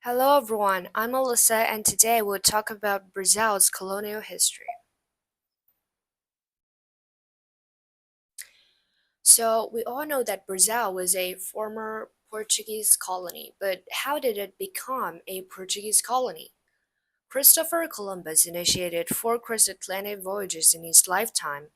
Hello everyone, I'm Alyssa and today we'll talk about Brazil's colonial history. So, we all know that Brazil was a former Portuguese colony, but how did it become a Portuguese colony? Christopher Columbus initiated four cross-Atlantic voyages in his lifetime,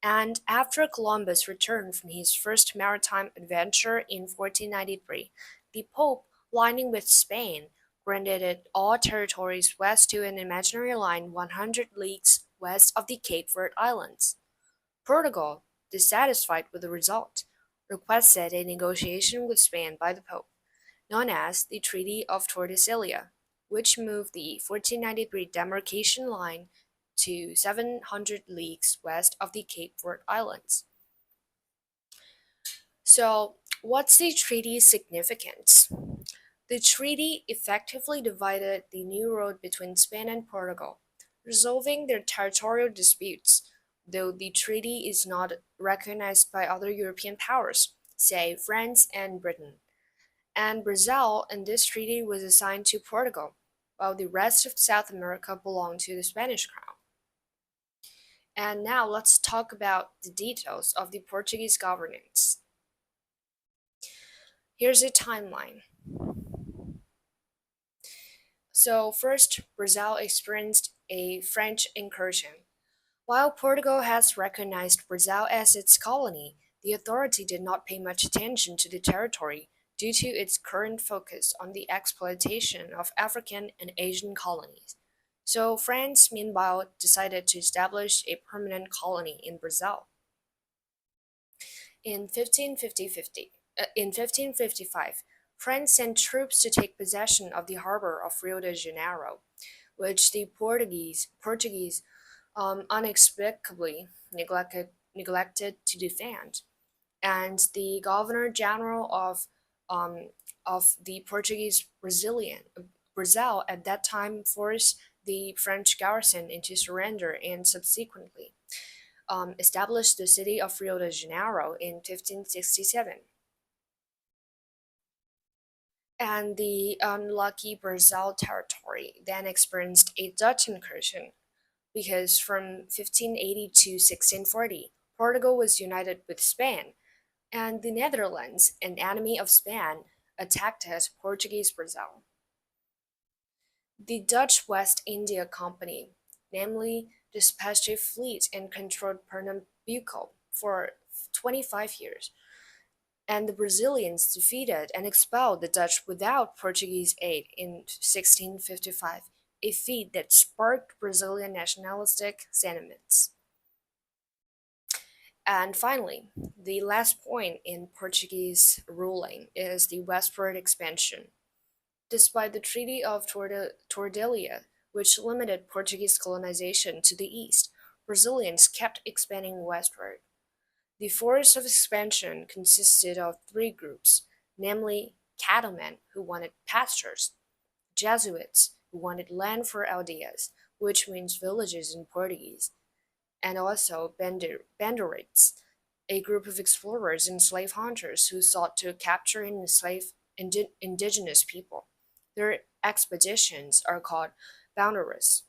and after Columbus returned from his first maritime adventure in 1493, the Pope, lining with Spain, granted it all territories west to an imaginary line 100 leagues west of the Cape Verde Islands. Portugal, dissatisfied with the result, requested a negotiation with Spain by the Pope, known as the Treaty of Tordesillas, which moved the 1493 demarcation line to 700 leagues west of the Cape Verde Islands. So, what's the treaty's significance? The treaty effectively divided the new road between Spain and Portugal, resolving their territorial disputes, though the treaty is not recognized by other European powers, say France and Britain. And Brazil in this treaty was assigned to Portugal, while the rest of South America belonged to the Spanish crown. And now let's talk about the details of the Portuguese governance. Here's a timeline. So, first, Brazil experienced a French incursion. While Portugal has recognized Brazil as its colony, the authority did not pay much attention to the territory due to its current focus on the exploitation of African and Asian colonies. So, France, meanwhile, decided to establish a permanent colony in Brazil. In 1555, France sent troops to take possession of the harbor of Rio de Janeiro, which the Portuguese unexplicably neglected to defend. And the governor general of the Portuguese Brazil at that time forced the French garrison into surrender and subsequently established the city of Rio de Janeiro in 1567. And the unlucky Brazil territory then experienced a Dutch incursion because from 1580 to 1640, Portugal was united with Spain, and the Netherlands, an enemy of Spain, attacked Portuguese Brazil. The Dutch West India Company, namely, dispatched a fleet and controlled Pernambuco for 25 years, and the Brazilians defeated and expelled the Dutch without Portuguese aid in 1655, a feat that sparked Brazilian nationalistic sentiments. And finally, the last point in Portuguese ruling is the westward expansion. Despite the Treaty of Tordesillas, which limited Portuguese colonization to the east, Brazilians kept expanding westward. The force of expansion consisted of three groups, namely cattlemen who wanted pastures, Jesuits who wanted land for aldeias, which means villages in Portuguese, and also Banderites, a group of explorers and slave hunters who sought to capture and enslave indigenous people. Their expeditions are called boundaries.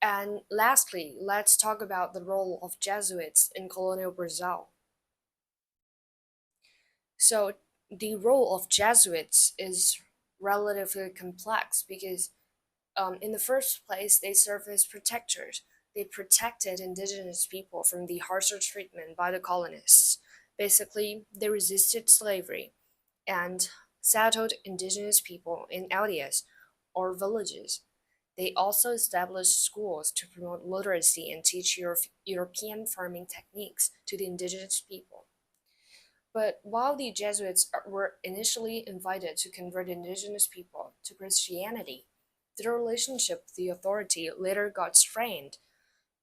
And lastly, let's talk about the role of Jesuits in colonial Brazil. So, the role of Jesuits is relatively complex because, in the first place, they serve as protectors. They protected indigenous people from the harsher treatment by the colonists. Basically, they resisted slavery and settled indigenous people in aldeias or villages. They also established schools to promote literacy and teach European farming techniques to the indigenous people. But while the Jesuits were initially invited to convert indigenous people to Christianity, their relationship with the authority later got strained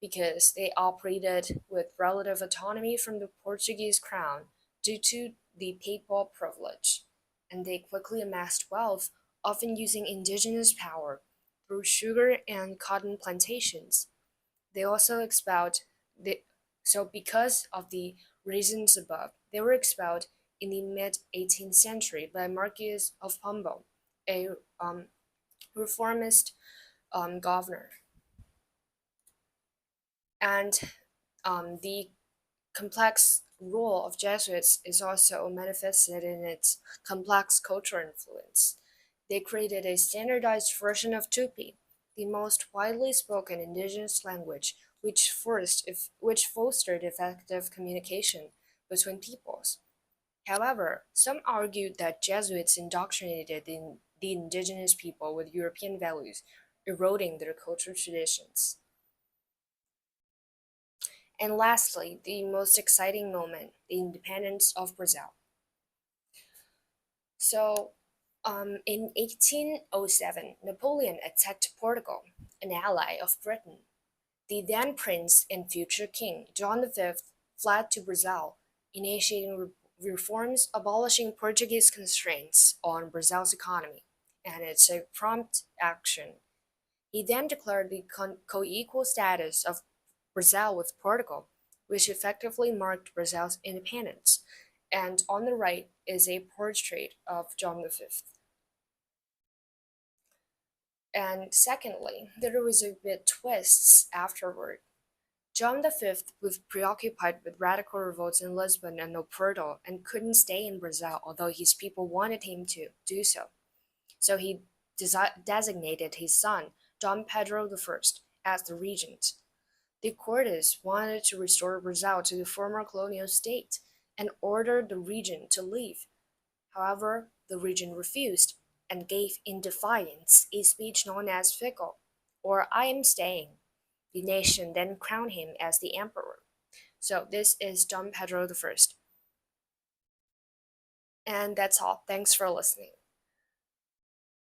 because they operated with relative autonomy from the Portuguese crown due to the papal privilege, and they quickly amassed wealth, often using indigenous power through sugar and cotton plantations. They also expelled the so because of the reasons above, they were expelled in the mid 18th century by Marquis of Pombal, a reformist governor. And the complex role of Jesuits is also manifested in its complex cultural influence. They created a standardized version of Tupi, the most widely spoken indigenous language, which fostered effective communication between peoples. However, some argued that Jesuits indoctrinated the indigenous people with European values, eroding their cultural traditions. And lastly, the most exciting moment, the independence of Brazil. So, in 1807, Napoleon attacked Portugal, an ally of Britain. The then prince and future king, John V, fled to Brazil, initiating reforms abolishing Portuguese constraints on Brazil's economy, and it's a prompt action. He then declared the co-equal status of Brazil with Portugal, which effectively marked Brazil's independence. And on the right is a portrait of John V. And secondly, there was a bit twists afterward. John V was preoccupied with radical revolts in Lisbon and Oporto and couldn't stay in Brazil, although his people wanted him to do so. So he designated his son, Dom Pedro I, as the regent. The Cortes wanted to restore Brazil to the former colonial state and ordered the regent to leave. However, the regent refused and gave in defiance a speech known as Fico, or I am staying. The nation then crowned him as the emperor. So this is Dom Pedro I. And that's all. Thanks for listening.